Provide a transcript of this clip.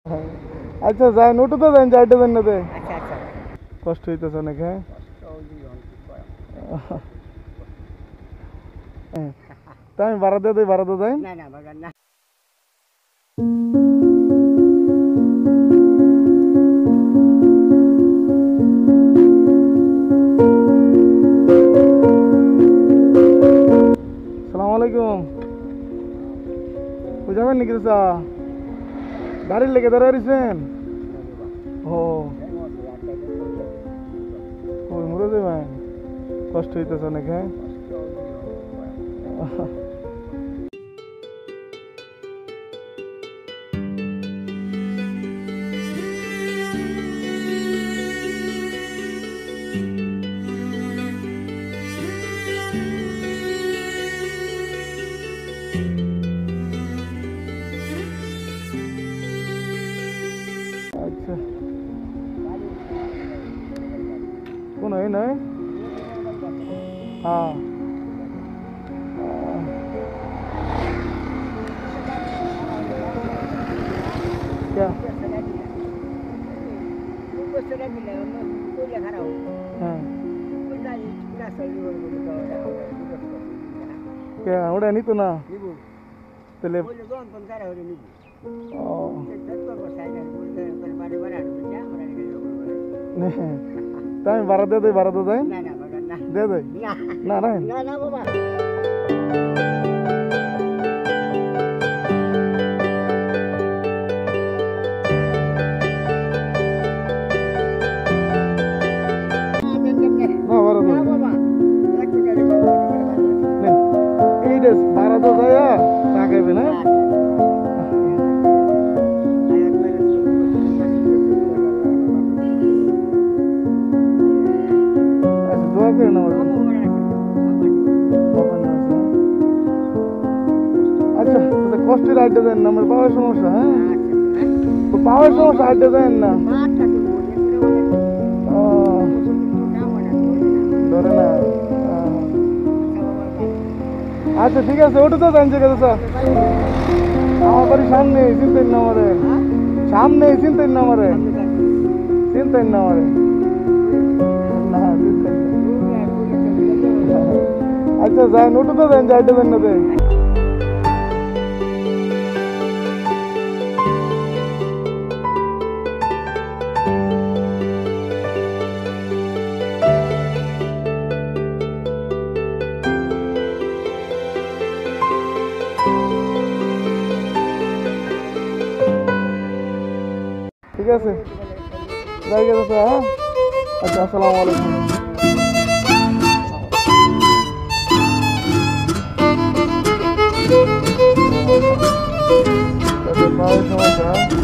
আচ্ছা যাই নোটু তো দেন চারটে দেন না দে আচ্ছা আচ্ছা কষ্ট হইতেছে অনেক হ্যাঁ তাই আমি ভাড়া দিয়ে দিই ভাড়া দিয়ে দেয় না না বাগান না সালাম আলাইকুম বুঝাবেন নাকি চা গাড়ির লেগে দাঁড়াইছেন ও ওই মরে যাবেন কষ্ট হইতেছে অনেক হ্যাঁ আচ্ছা কোন এই নয় হ্যাঁ क्या हाँ क्या उड़ा नहीं तो ना तेले नहीं ताई बारह दे दे दे ना बाबा बारह तो जाया ताके भी ना दुआ करे ना अच्छा तो कष्ट आड्डा देन ना मेरे पावर समस्या है तो पावर समस्या आड्डा देन ना ধরে না আচ্ছা ঠিক আছে ওটা তো জানছে কথা স্যার আমার বাড়ির সামনে চিন্তেন না আমারে সামনে চিন্তেন না আমারে না আচ্ছা যাই ওটা তো দেন চারটে দেন না দে ঠিক আছে যাই গেছে হ্যাঁ আচ্ছা আসসালামু আলাইকুম সমস্যা